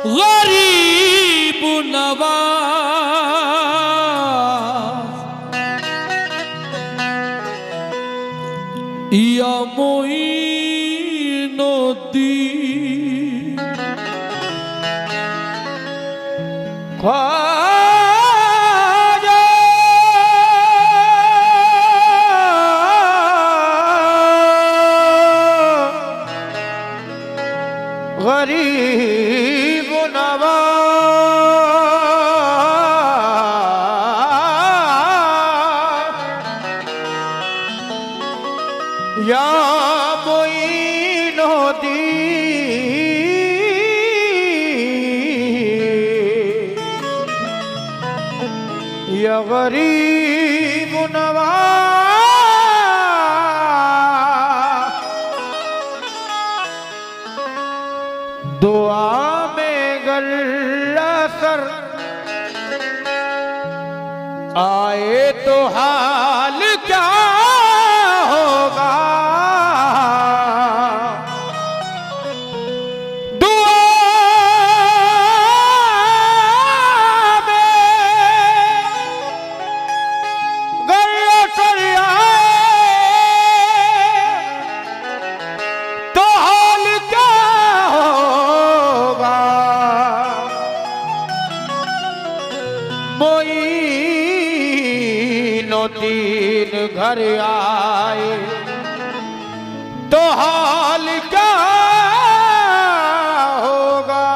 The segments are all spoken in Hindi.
गरीब नवाज या मोइनुद्दीन ख्वाजा गरीब नवाज या मोइनुद्दीन या गरीब नवाज दुआ में गल्ला सर आए तो हाल क्या होगा। दुआ में गल्ला सर आए तो हाल क्या होगा। मोइनुद्दीन घर आए तो हाल क्या होगा।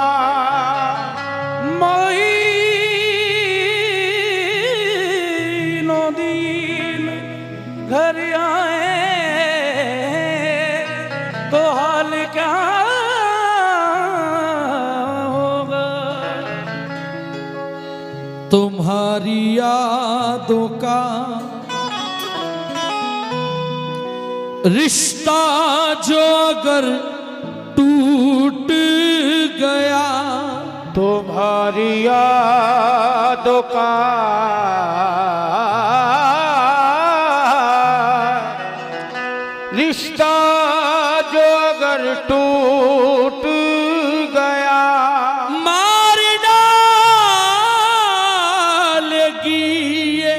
मोइनुद्दीन घर आए तो हाल क्या होगा। तुम्हारी यादों का रिश्ता जो अगर टूट गया तुम्हारी यादों का रिश्ता जो अगर टूट गया मार डालेगी ये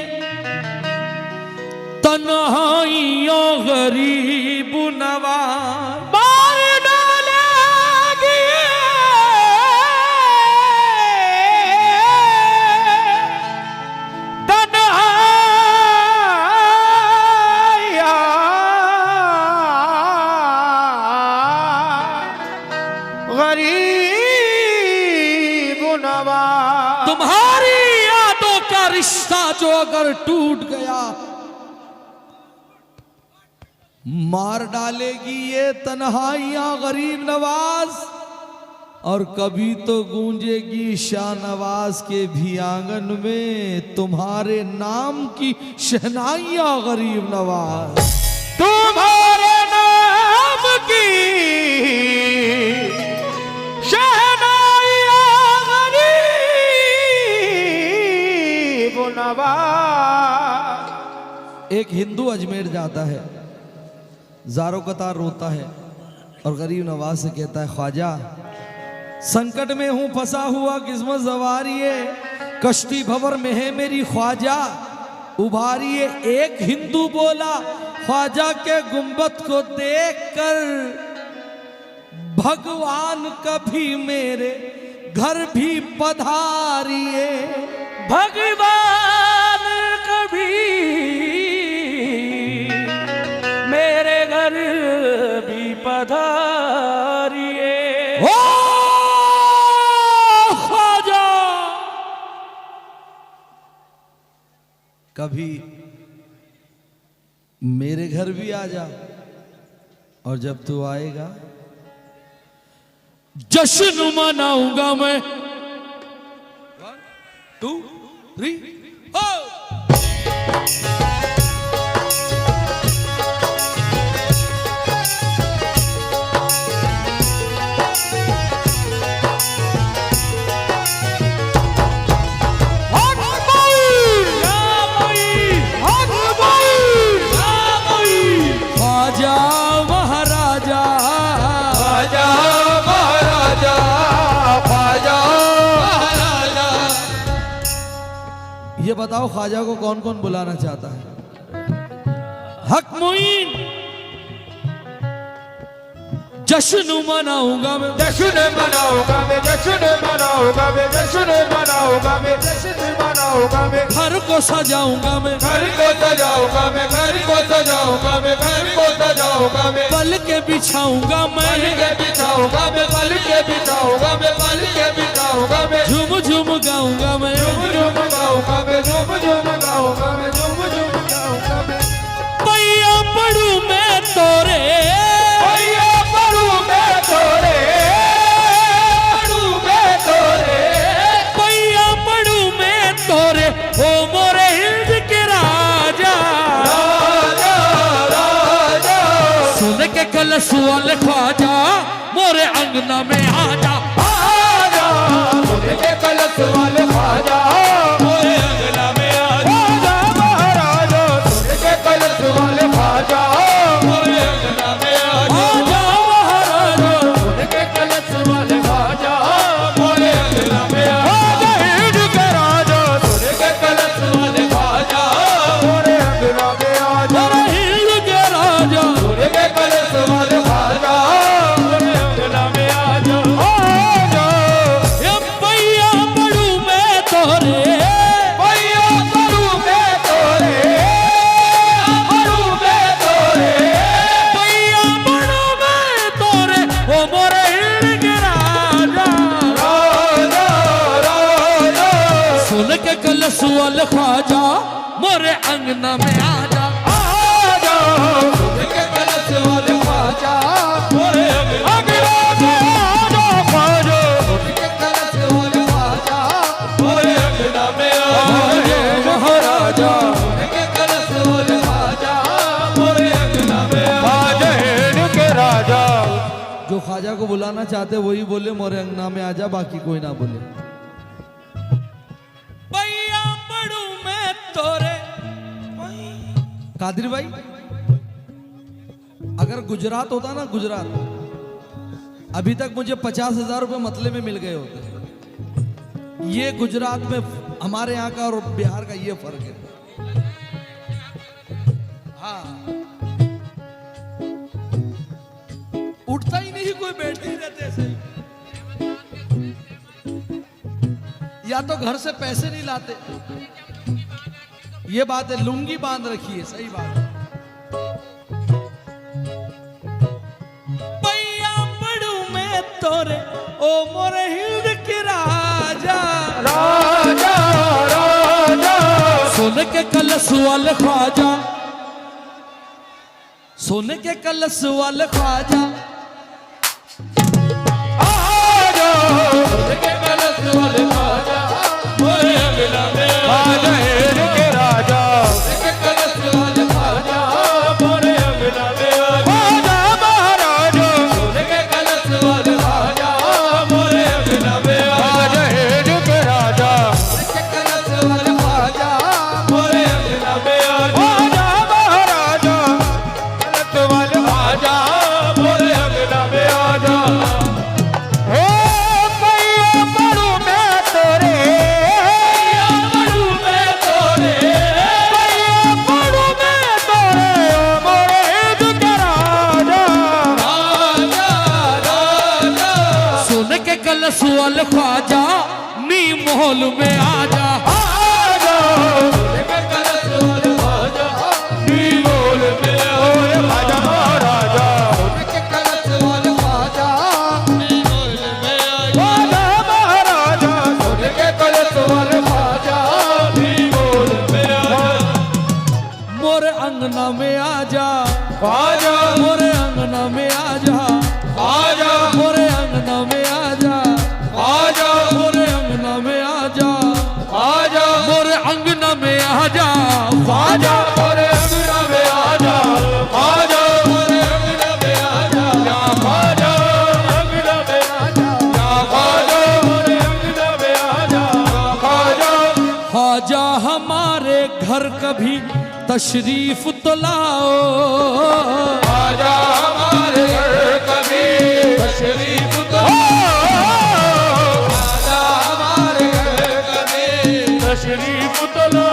तन्हाइयों गरीब नवाज मार डालेगी तन्हाइयाँ गरीब नवाज। तुम्हारी यादों का रिश्ता जो अगर टूट गया मार डालेगी ये तन्हाइयां गरीब नवाज। और कभी तो गूंजेगी शाहनवाज के भी आंगन में तुम्हारे नाम की शहनाइयां गरीब नवाज। तुम्हारे नाम की शहनाइयाँ गरीब नवाज। एक हिंदू अजमेर जाता है, ज़ारो कतार रोता है और गरीब नवाज से कहता है ख्वाजा संकट में हूं फंसा हुआ किस्मत सवारिए कश्ती भंवर में है मेरी ख्वाजा उभारिए। एक हिंदू बोला ख्वाजा के गुंबद को देखकर भगवान कभी मेरे घर भी पधारिए। भगवान कभी मेरे घर भी पधारिए। ओ ख्वाजा कभी मेरे घर भी आ जा और जब तू आएगा जश्न मनाऊंगा मैं। 1 2 3 ख्वाजा ये बताओ ख्वाजा को कौन कौन बुलाना चाहता है? हक मुईन जश्न मनाऊंगा मैं, जश्न मनाऊंगा मैं, जश्न मनाऊंगा मैं, जश्न मनाऊंगा मैं, जश्न मनाऊंगा मैं, घर को सजाऊंगा मैं, घर को सजाऊंगा मैं, घर को सजाऊंगा मैं, घर को सजाऊंगा मैं, पल के बिछाऊंगा मैं, पल के बिछाऊंगा मैं, पल के बिछाऊंगा मैं, पल के बिछाऊंगा मैं, झूम झूम गाऊंगा मैं, झूम झूम गाऊंगा मैं, झूम झूम गाऊंगा मैं, झूम झूम गाऊंगा मैं, पैया पड़ू मैं तोरे, भैया पढ़ू मैं तोरे, पढ़ू मैं तोरे, पैया पड़ू मैं तोरे, ओ मोरे हिंद के राजा, राजा राजा सुन के कलश वाले ख्वाजा मोरे अंगना में आजा, आजा, उनके कलश वाले ख्वाजा मोरे अंगना में आजा, आजा महाराजा, उनके कलश वाले ख्वाजा मोरे अंगना में आजा, महाराजा उनके कलश वाले ख्वाजा मोरे अंगना में आजा, हिंद के राजा, उनके कलश वाले ख्वाजा मोरे अंगना में आजा, मोरे हिंद के राजा, उनके कलश वाले ख्वाजा मोरे अंगना में आजा, आजा ये पैया पड़ू मैं तोरे, भैया पढ़ू मैं तोरे, पढ़ू मैं तोरे, पैया पड़ू मैं तोरे, ओ मोरे हिंद के राजा, राजा राजा सुन के कलश वाले ख्वाजा मोरे अंगना में आजा, आजा, उनके कलश वाले ख्वाजा मोरे अंगना में आजा, ख्वाजा उनके कलश वाले ख्वाजा मोरे अंगना में आजा, महाराजा उनके कलश वाले ख्वाजा मोरे अंगना में आजा, इनके राजा जो ख्वाजा को बुलाना चाहते वही बोले मोरे अंगना में आजा, बाकी कोई ना बोले। पैया पड़ू मैं तोरे, कादिर भाई अगर गुजरात होता ना, गुजरात अभी तक मुझे 50,000 रुपए मतले में मिल गए होते। ये गुजरात में हमारे यहाँ का और बिहार का ये फर्क है। हाँ, उठता ही नहीं कोई, बैठते ही रहते ऐसे। या तो घर से पैसे नहीं लाते, ये बात है, लुंगी बांध रखी है, सही बात है। पैया पड़ू मैं तोरे, ओ मोरे हिंद के राजा, राजा राजा सोने के कलश वाले ख्वाजा, सोने के कलश वाले ख्वाजा, आजा, उनके कलश वाले ख्वाजा मोरे अंगना में आजा, इनके राजा उनके कलश वाले ख्वाजा मोरे अंगना में आजा, महाराजा उनके कलश वाले ख्वाजा मोरे अंगना में आजा, इनके राजा उनके कलश वाले ख्वाजा मोरे अंगना में आजा, महाराजा कलश वाले ख्वाजा मोरे अंगना में आजा, ओ पैया पढ़ू मैं तोरे, पैया पढ़ू मैं तोरे, पैया पढ़ू मैं तोरे, ओ मोरे हिंद के राजा, राजा राजा सोने के कलश वाले ख्वाजा नी मोहल में आजा, आजा, उनके कलश वाले ख्वाजा नी मोल में ओए ख्वाजा, महाराजा उनके कलश वाले ख्वाजा नी मोल में आजा, महाराजा उनके कलश वाले ख्वाजा नी मोल में आजा, मोरे अंगना में आजा, ख्वाजा मोरे अंगना में आजा, ख्वाजा मोरे अंगना में आजा, ख्वाजा मोरे अंगना में आजा, ख्वाजा मोरे अंगना में आजा, ख्वाजा मोरे अंगना में आजा, ख्वाजा मोरे अंगना में आजा, या ख्वाजा अंगना में आजा, या ख्वाजा मोरे अंगना में आजा, ख्वाजा ख्वाजा हमारे घर कभी तशरीफ तो लाओ, ख्वाजा हमारे घर कभी तशरीफ तो ख्वाजा हमारे घर कभी तशरीफ तो लो,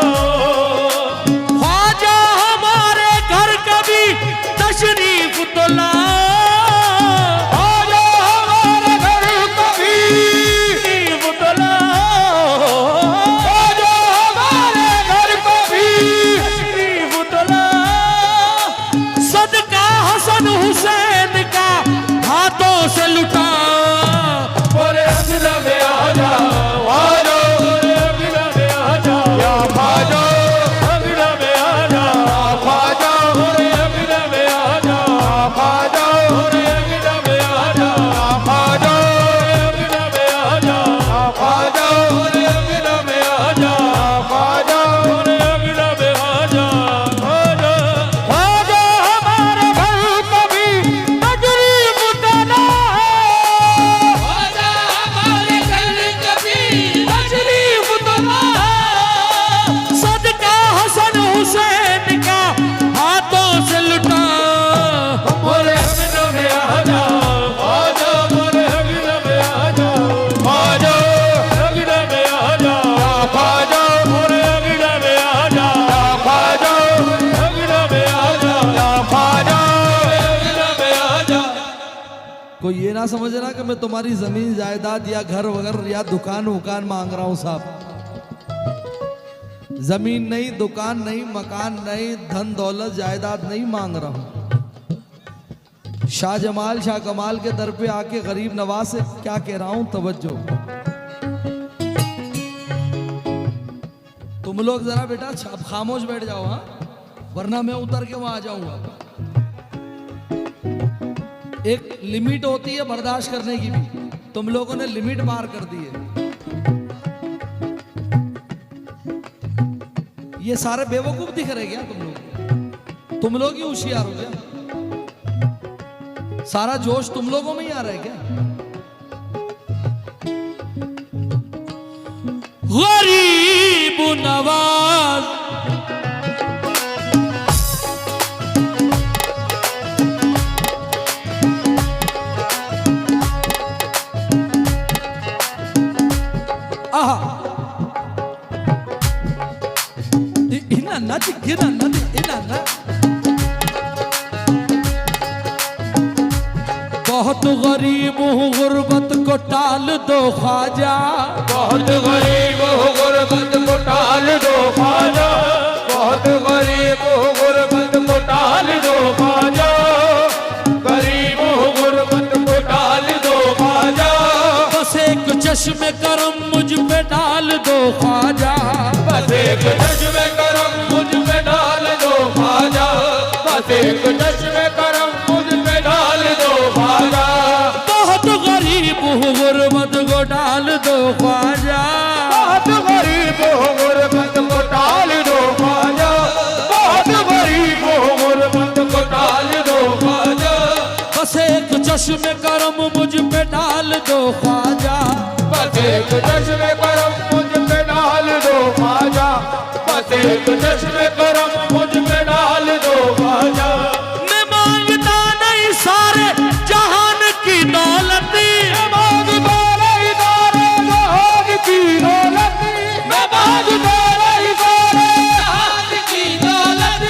कोई ये ना समझना कि मैं तुम्हारी जमीन जायदाद या घर वगैरह या दुकान वुकान मांग रहा हूं साहब। जमीन नहीं, दुकान नहीं, मकान नहीं, धन दौलत जायदाद नहीं मांग रहा हूं। शाह जमाल शाह कमाल के दर पे आके गरीब नवाज से क्या कह रहा हूं, तवज्जो। तुम लोग जरा बेटा खामोश बैठ जाओ, हाँ, वरना मैं उतर के वहां आ जाऊंगा। एक लिमिट होती है बर्दाश्त करने की भी, तुम लोगों ने लिमिट पार कर दी है। ये सारे बेवकूफ दिख रहे क्या तुम लोग ही होशियार हो क्या? सारा जोश तुम लोगों में ही आ रहा है क्या? गरीब नवाज बहुत गरीब हूँ गुर्बत को टाल दो ख्वाजा, बहुत गरीब हो गुर्बत को टाल दो ख्वाजा, बहुत गरीब हो गुर्बत को टाल दो ख्वाजा, गरीब हो गुर्बत को टाल दो ख्वाजा। बस एक चश्मे करम मुझ पे डाल दो ख्वाजा, बस एक चश्मे करम मुझ पे डाल दो ख्वाजा, बस एक चश्मे करम मुझ पे डाल दो ख्वाजा। बहुत गरीब हूँ गुर्बत को डाल दो ख्वाजा, बहुत गरीब हो गुर्बत को टाल दो ख्वाजा, बहुत गरीब हो गुर्बत को टाल दो ख्वाजा। बस एक चश्मे करम मुझ पे डाल दो ख्वाजा, बस एक चश्मे करम मुझ पे डाल दो ख्वाजा, बस एक चश्मे करम मुझ पे डाल दो ख्वाजा। मैं मांगता नहीं सारे जहान की दौलत, मैं मांगता नहीं सारे जहान की दौलत, मैं मांगता नहीं सारे जहान की दौलत।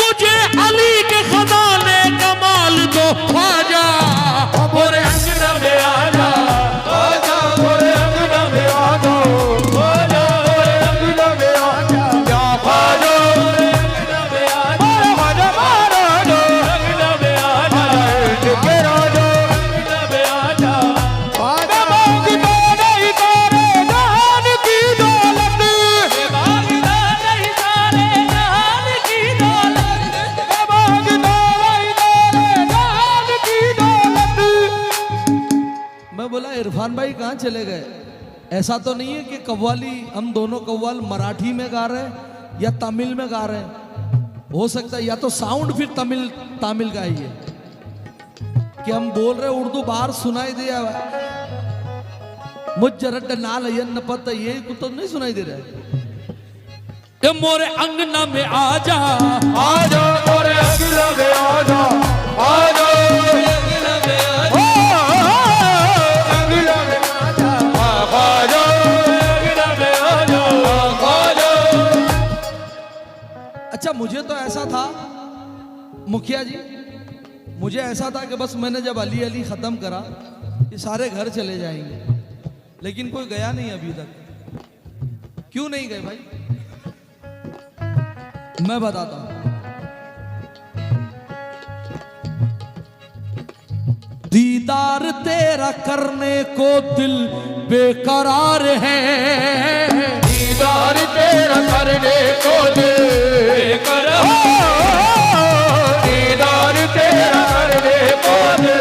मुझे अली के खजाने कमाल दो ख्वाजा। मोरे अंगना में आजा, आजा मोरे अंगना में आजा, आजा मोरे अंगना में आजा, क्या ख्वाजा मोरे अंगना में आजा, ख्वाजा महाराज अंगना में आजा, के राजा अंगना में आजा। मैं मांगता नहीं सारे जहान की दौलत, मैं मांगता नहीं सारे जहान की दौलत, मैं मांगता नहीं सारे जहान की दौलत। मैं बोला इरफान भाई कहाँ चले गए? ऐसा तो नहीं है कि कव्वाली हम दोनों कव्वाल मराठी में गा रहे हैं या तमिल में गा रहे हैं। हो सकता है या तो साउंड फिर तमिल का ही है कि हम बोल रहे उर्दू बाहर सुनाई दिया मुझ जरड नाल न पता, ये तो नहीं सुनाई दे रहा है। मोरे अंगना में आजा, आजा मोरे अंगना में आजा, आजा मोरे अंगना में आजा, अंगना में आजा, आजा मोरे अंगना में आजा, आजा। अच्छा मुझे तो ऐसा था मुखिया जी, मुझे ऐसा था कि बस मैंने जब अली अली खत्म करा ये सारे घर चले जाएंगे, लेकिन कोई गया नहीं अभी तक। क्यों नहीं गए भाई? मैं बताता हूं। दीदार तेरा करने को दिल बेकरार है, दीदार तेरा करने को दिल करार, दीदार तेरा करने को दिल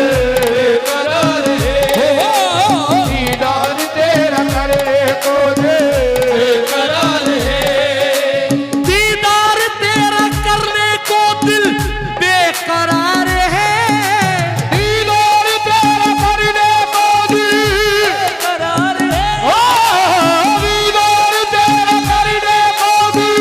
करार है, दीदार तेरा करने को दिल करार है, दीदार तेरा करने को दिल बेकरार है, दीदार तेरा करने को दिल करार है, दीदार तेरा करने को दिल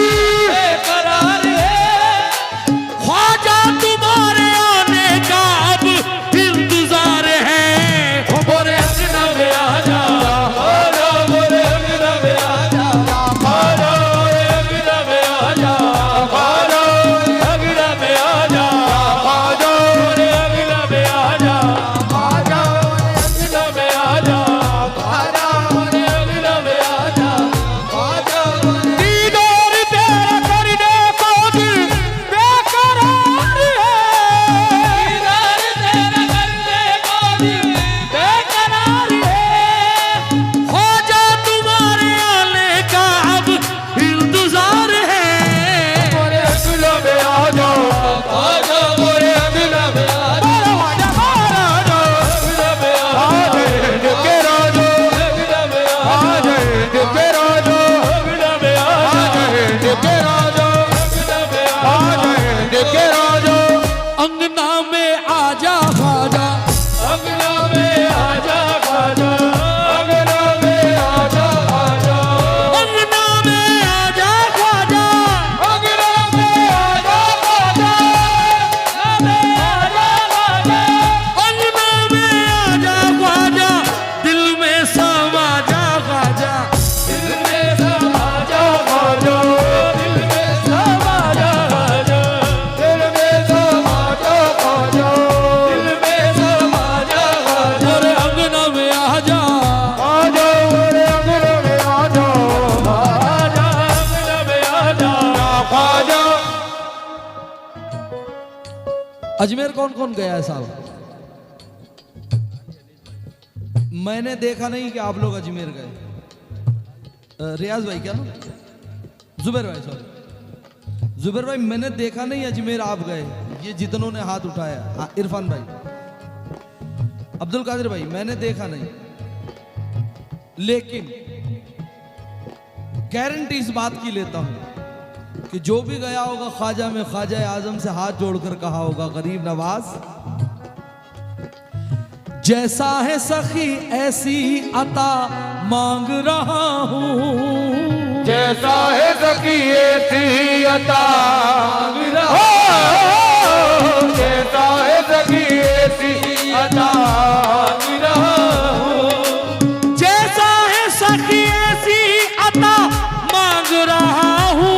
अजमेर कौन कौन गया है साहब? मैंने देखा नहीं कि आप लोग अजमेर गए। रियाज भाई क्या ना, जुबैर भाई, सॉरी जुबैर भाई, मैंने देखा नहीं अजमेर आप गए। ये जितनों ने हाथ उठाया, इरफान भाई, अब्दुल कादिर भाई, मैंने देखा नहीं, लेकिन गारंटी इस बात की लेता हूं कि जो भी गया होगा ख्वाजा में ख्वाजा आजम से हाथ जोड़कर कहा होगा, गरीब नवाज जैसा है सखी ऐसी अता मांग रहा हूं, जैसा है सखी ऐसी अता मांग रहा हूं, जैसा है सखी ऐसी अता मांग रहा हूं, जैसा है सखी ऐसी अता मांग रहा हूं,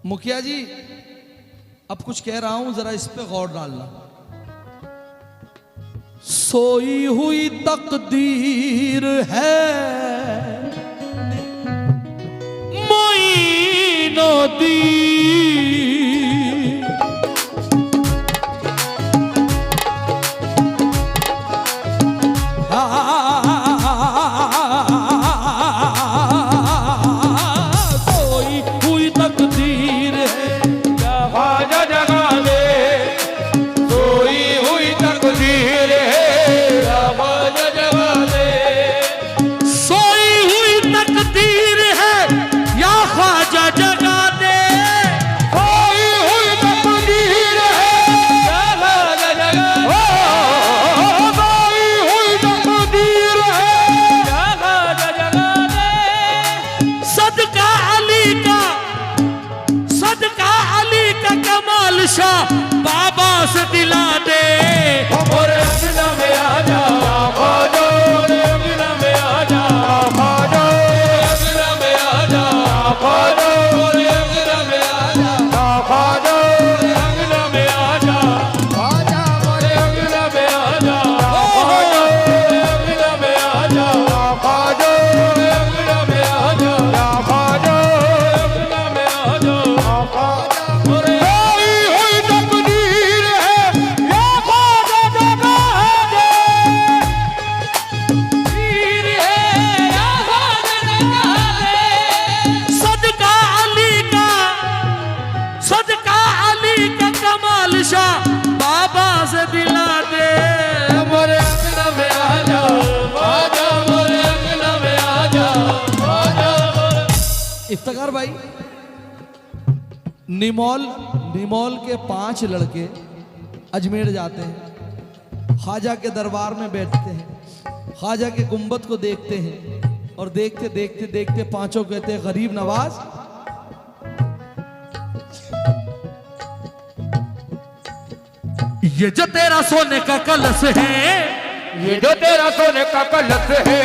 मुखिया जी अब कुछ कह रहा हूं, जरा इस पे गौर डालना। सोई हुई तकदीर है मोइनुद्दीन, बाबा से दिला दे, और अंगना में आ जा ख्वाजा, और अंगना में आ जा ख्वाजा, अंगना में आ जा ख्वाजा, और अंगना में आ जा ख्वाजा, अंगना में आ जा ख्वाजा, और अंगना में आ जा ख्वाजा, अंगना में आ जा ख्वाजा, अंगना में आ जा ख्वाजा, अंगना में आ जा ख्वाजा। बाबा से दिला दे, मोरे अंगना में आ जा ख्वाजा, मोरे अंगना में आ जा ख्वाजा। इफ्तिखार भाई, निमौल के 5 लड़के अजमेर जाते हैं, ख्वाजा के दरबार में बैठते हैं, ख्वाजा के गुंबद को देखते हैं और देखते देखते देखते पांचों कहते हैं, गरीब नवाज ये जो तेरा सोने का कलश है, ये जो तेरा सोने का कलश है,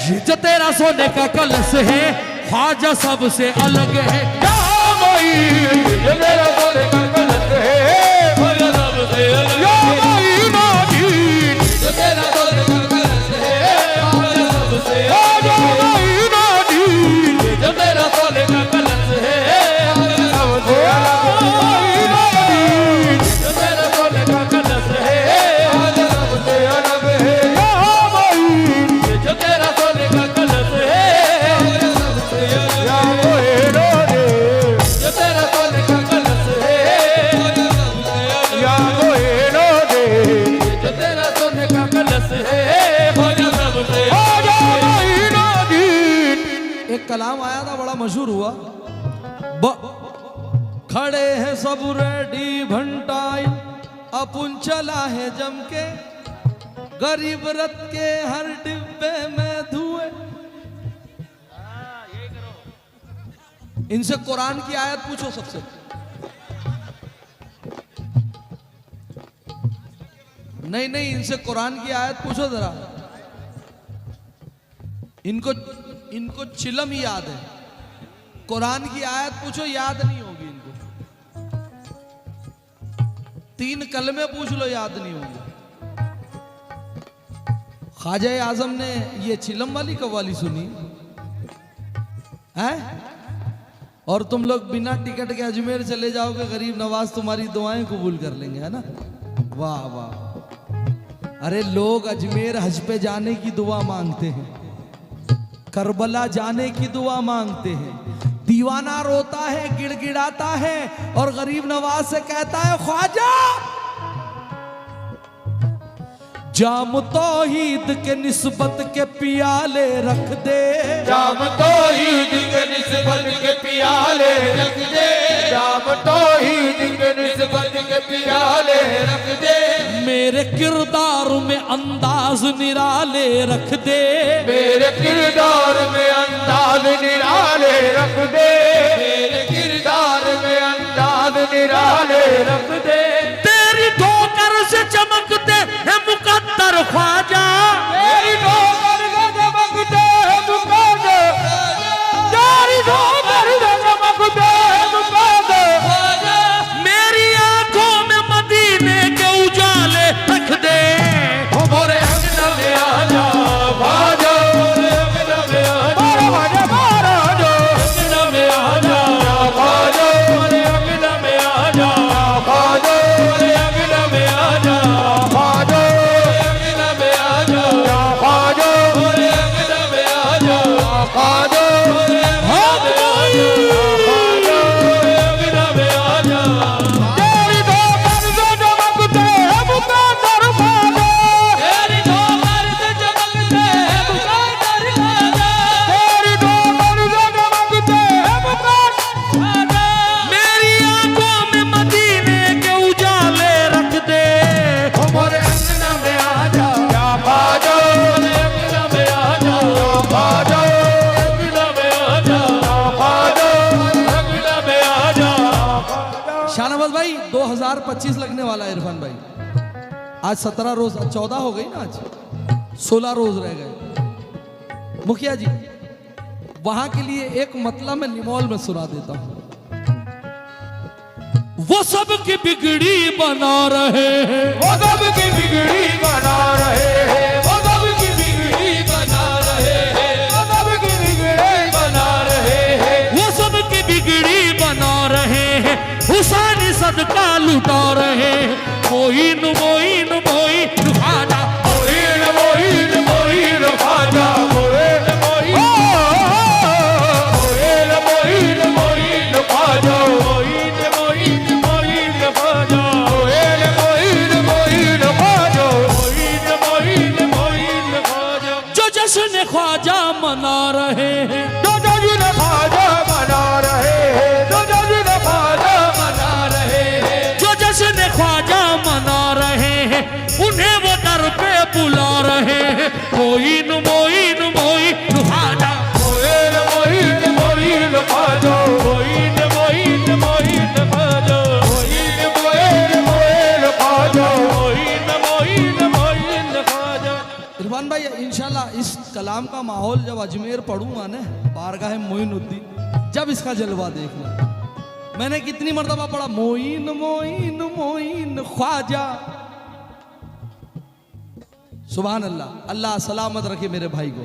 ये जो तेरा सोने का कलश है, ख्वाजा सबसे अलग है। ये जो तेरा सोने का कलश है, ख्वाजा सबसे अलग है। ये जो तेरा सोने का कलश है, ख्वाजा सबसे अलग है। ये जो तेरा सोने का कलश है, ख्वाजा सबसे अलग है। कलाम आया था, बड़ा मशहूर हुआ, खड़े हैं सब रेडी भंटाई अपुन चला है जम के, गरीब रथ के हर डिब्बे में धुएं। इनसे कुरान की आयत पूछो सबसे। नहीं, इनसे कुरान की आयत पूछो जरा। इनको चिलम ही याद है, कुरान की आयत पूछो याद नहीं होगी इनको। 3 कलमे पूछ लो याद नहीं होंगे। ख्वाजा आजम ने ये चिलम वाली कव्वाली सुनी है, और तुम लोग बिना टिकट के अजमेर चले जाओगे, गरीब नवाज तुम्हारी दुआएं कबूल कर लेंगे, है ना। वाह वाह। अरे लोग अजमेर हज पे जाने की दुआ मांगते हैं, करबला जाने की दुआ मांगते हैं। दीवाना रोता है, गिड़गिड़ाता है, और गरीब नवाज से कहता है ख्वाजा जाम तौहीद के निस्बत के पियाले रख दे, जाम तौहीद के निस्बत के पियाले रख दे, जाम तौहीद के निस्बत के पियाले रख दे। मेरे किरदार में अंदाज निराले रख दे, मेरे किरदार में अंदाज निराले रख दे, मेरे किरदार में अंदाज निराले रख दे। तेरी ठोकर से चमकते हैं मुकद्दर ख्वाजा, तेरी ठोकर से चमकते हैं मुकद्दर, तेरी ठोकर से चमकते हैं मुकद्दर। मेरी आंखों में मदीने के उजाले रख दे। हमारे अंगना में आजा ख्वाजा, हमारे अंगना में आजा अंगना में आजा ख्वाजा, हमारे अंगना में आजा ख्वाजा, हमारे अंगना में आजा ख्वाजा, अंगना में आजा ख्वाजा, हमारे अंगना में आजा ख्वाजा, अंगना में आजा। तेरी ठोकर से चमकते हैं मुकद्दर ख्वाजा, तेरी ठोकर से चमकते हैं मुकद्दर ख्वाजा, तेरी ठोकर से चमकते हैं मुकद्दर ख्वाजा। मेरी आंखों में मदीने के उजाले रख दे। हमारे अंगना में आजा ख्वाजा, हमारे अंगना में आजा ख्वाजा, अंगना में आजा ख्वाजा, अंगना में आजा। शाहनवाज भाई 2025 लगने वाला है। इरफान भाई आज 17 रोज, 14 हो गई ना, आज 16 रोज रह गए। मुखिया जी वहां के लिए एक मतलब मैं निमोल में सुना देता हूं। वो सब की बिगड़ी बना रहे हैं, वो सब की बिगड़ी बना रहे हैं, वो सब की बिगड़ी बना रहे हैं, वो सब की बिगड़ी बना रहे हैं, वो सब की बिगड़ी बना रहे हैं, हुसैनी सदका लुटा रहे हैं। मोइन मोइन मोइन ख्वाजा, मोइन मोइन मोइन ख्वाजा, मोइन मोइन मोइन मोइन ख्वाजा, मोइन मोइन मोइन ख्वाजा, मोइन मोइन मोइन ख्वाजा, मोइन मोइन मोइन ख्वाजा। जो जश्न ख्वाजा मना रहे हैं, जो जश्न ख्वाजा मना रहे हैं, जो जश्न ख्वाजा मना रहे हैं, जो जश्न ख्वाजा मना रहे हैं, उन्हें वो दर पे बुला रहे हैं। मोइन मोइन मोइन ख्वाजा, मोइन मोइन मोइन ख्वाजा, मोइन मोइन मोइन ख्वाजा, मोइन मोइन मोइन ख्वाजा, मोइन मोइन मोइन ख्वाजा। इरफान भाई इंशाल्लाह इस कलाम का माहौल जब अजमेर पढ़ूंगा ना, बारगाह मोइनुद्दीन, जब इसका जलवा देखना। मैंने कितनी मर्तबा पढ़ा मोइन मोइन मोइन ख्वाजा। सुभान अल्लाह, अल्लाह सलामत रखे मेरे भाई को।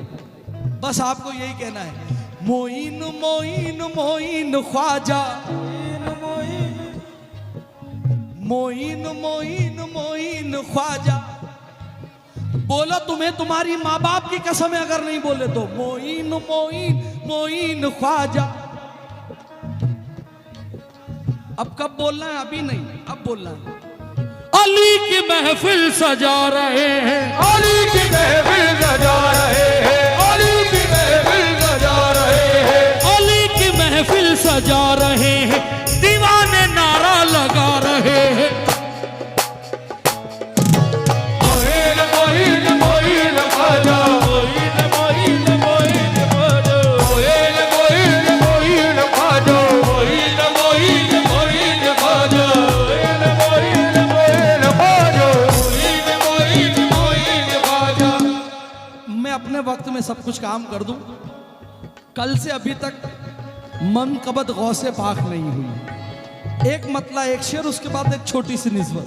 बस आपको यही कहना है, मोइन मोइन मोइन ख्वाजा, मोइन मोइन मोइन ख्वाजा। बोलो तुम्हें तुम्हारी माँ बाप की कसम है, अगर नहीं बोले तो मोइन मोइन मोइन ख्वाजा। अब कब बोलना है? अभी नहीं, अब बोलना है। अली की महफिल सजा रहे हैं, अली की महफिल सजा रहे हैं, अली की महफिल सजा रहे हैं, अली की महफिल सजा रहे हैं, दीवाने नारा लगा रहे हैं। सब कुछ काम कर दूं। कल से अभी तक मनकबत गौसे पाक नहीं हुई। एक मतला एक शेर, उसके बाद एक छोटी सी निस्बत।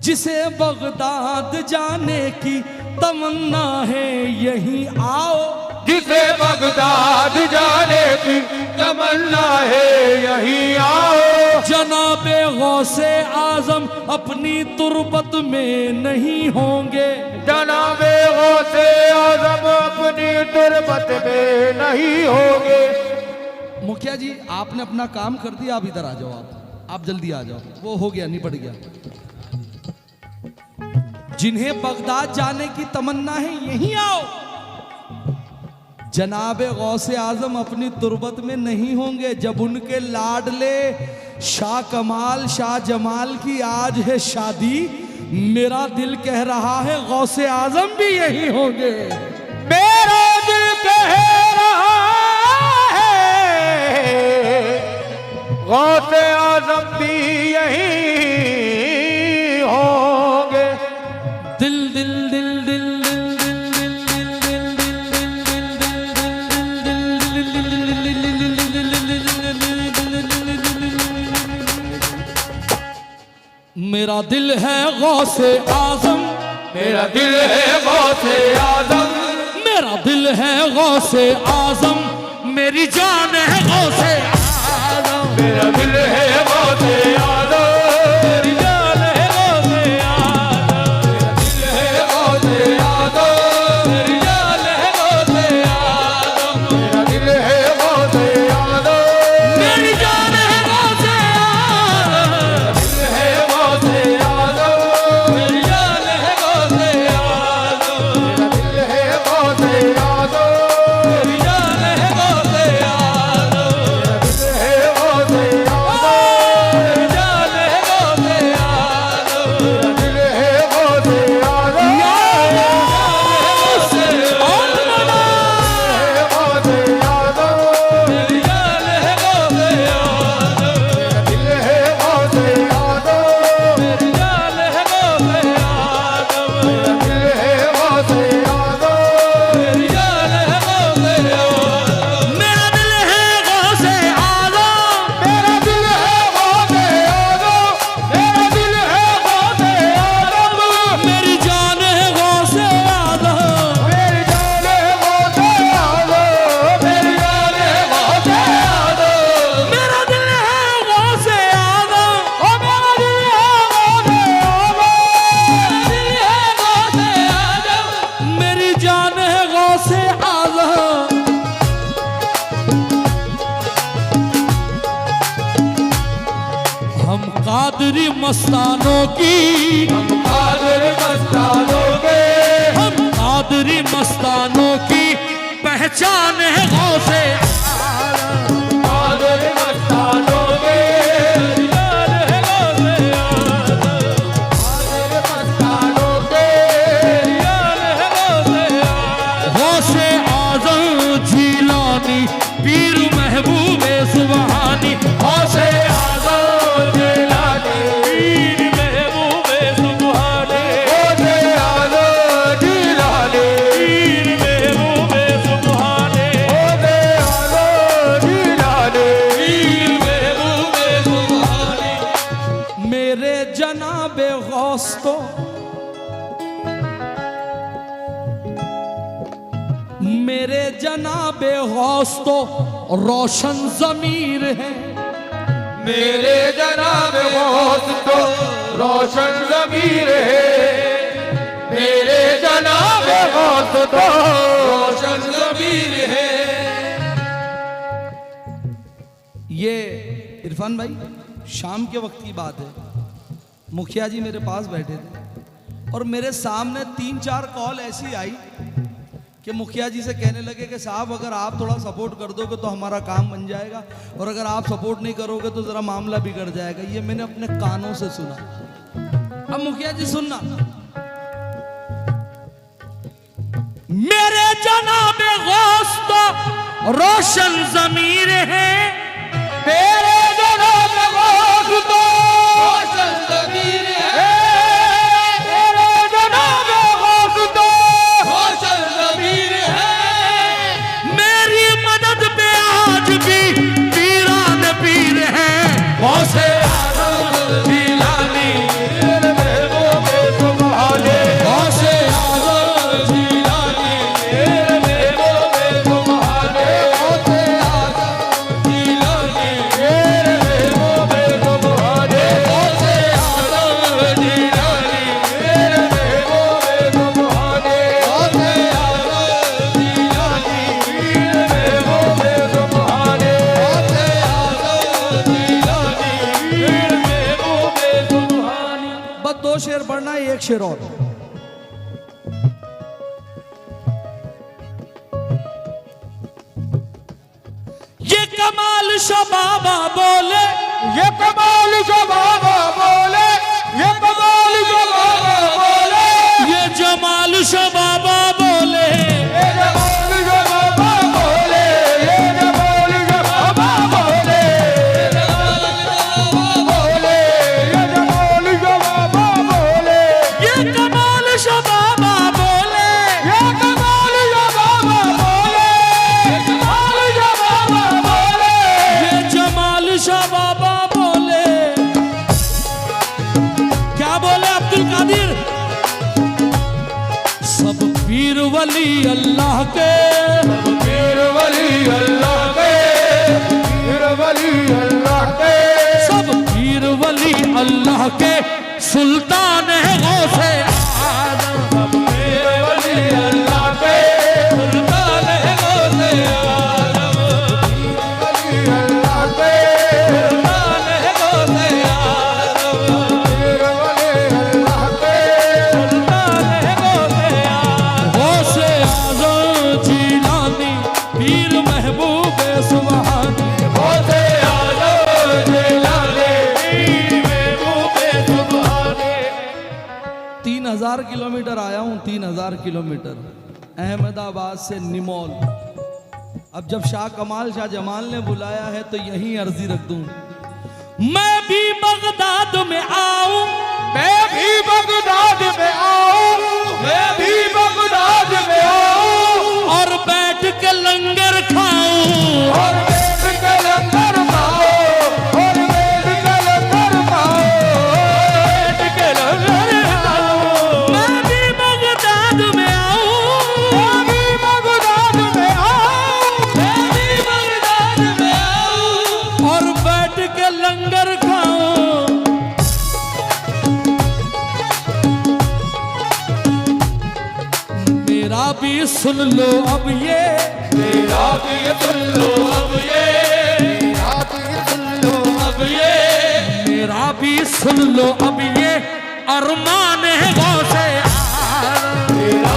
जिसे बगदाद जाने की तमन्ना है यहीं आओ, जिसे बगदाद जाने की तमन्ना है यहीं आओ। जनाबे गौसे आजम अपनी तुरबत में नहीं होंगे, जनाबे गौसे आजम अपनी तुरबत में नहीं होंगे। मुखिया जी आपने अपना काम कर दिया, आप इधर आ जाओ, आप जल्दी आ जाओ, वो हो गया, निपट गया। जिन्हें बगदाद जाने की तमन्ना है यहीं आओ, जनाबे गौसे आजम अपनी तुरबत में नहीं होंगे। जब उनके लाडले शाह कमाल शाह जमाल की आज है शादी, मेरा दिल कह रहा है गौसे आजम भी यहीं होंगे। मेरा दिल कह रहा है गौसे आजम भी यहीं होंगे। दिल दिल दिल दिल मेरा दिल है गौसे आजम, मेरा दिल है गौसे आजम, मेरा दिल है गौसे आजम, मेरी जान है गौसे आजम। मेरा दिल है गौसे आजम, मेरी जान है गौसे आजम। मेरा दिल है गौसे आजम, मेरी जान है गौसे आजम। मेरा दिल है गौसे आजम, मेरी जान है गौसे आजम। दिल है गौसे आजम, मेरी जान है गौसे आजम। मेरा दिल है गौसे आजम, मेरी जान है गौसे आजम। मेरा दिल है गौसे कादरी मस्तानों की, हम कादर मस्तानों के, हम कादरी मस्तानों की पहचान है गौसे कादर मस्तानों के, यार है गौसे आजम। कादर मस्तानों के, यार है गौसे आजम। गौसे आजम जीलानी पीर महबूबे सुबहानी, गौसे आजम जिलानी, पीर महबूबे सुबहानी। गौसे आजम जिलानी, पीर महबूबे सुबहानी। गौसे आजम जिलानी, पीर महबूबे सुबहानी। मेरे जनाबे गौस तो मेरे जनाबे गौस तो रोशन ज़मीर है, मेरे जनाब गौस तो रोशन ज़मीर है। मेरे जनाब गौस तो रोशन ज़मीर है। ये इरफान भाई शाम के वक्त की बात है, मुखिया जी मेरे पास बैठे थे और मेरे सामने 3-4 कॉल ऐसी आई कि मुखिया जी से कहने लगे कि साहब अगर आप थोड़ा सपोर्ट कर दोगे तो हमारा काम बन जाएगा, और अगर आप सपोर्ट नहीं करोगे तो ज़रा मामला बिगड़ जाएगा। ये मैंने अपने कानों से सुना। अब मुखिया जी सुनना, मेरे जनाबे गौस तो रोशन ज़मीर है, मेरे जनाब गौस तो रोशन ज़मीर है। मेरे जनाब गौस तो शेर और। ये कमाल शबाबा बोले, ये कमाल शबाबा बोले, ये कमाल शबाबा बोले, ये जमाल शबाबा बोले, ये जमाल शबाबा बोले, ये जमाल शबाबा बोले, ये जमाल शबाबा बोले, ये कमाल शबाबा बोले, ये कमाल शबाबा बोले, ये जमाल शबाबा बोले। क्या बोले अब्दुल कादिर? सब पीर वली अल्लाह के, सब पीर वली अल्लाह के, पीर वली अल्लाह के, सब पीर वली अल्लाह के सुल्तान है गौसे आजम, सब पीर वली अल्लाह के सुल्तान है गौसे आजम, पीर वली अल्लाह के सुल्तान है गौसे आजम, पीर वली अल्लाह के सुल्तान है गौसे आजम, गौसे आजम जिलानी पीर महबूब सुभानी, गौसे आजम जिलानी पीर महबूब सुभानी। 3000 किलोमीटर आया हूं, 3000 किलोमीटर अहमदाबाद से निमोल। अब जब शाह कमाल शाह जमाल ने बुलाया है तो यहीं अर्जी रख दूं, मैं भी बगदाद में आऊं, मैं भी बगदाद में आऊं, मैं भी बगदाद में आऊं, और बैठ के लंगर खाऊं, और बैठ के लंगर खाऊं, और बैठ के लंगर खाऊं, बैठ के लंगर खाऊं। मैं भी बगदाद में आऊं, मैं भी बगदाद में आऊं, मैं भी बगदाद में आऊं, और बैठ के लंगर खाऊं। मेरा भी सुन लो अब ये, मेरा भी सुन लो अब ये, मेरा भी सुन लो अब ये, मेरा भी सुन लो अब ये अरमान है गौसे आजम, मेरा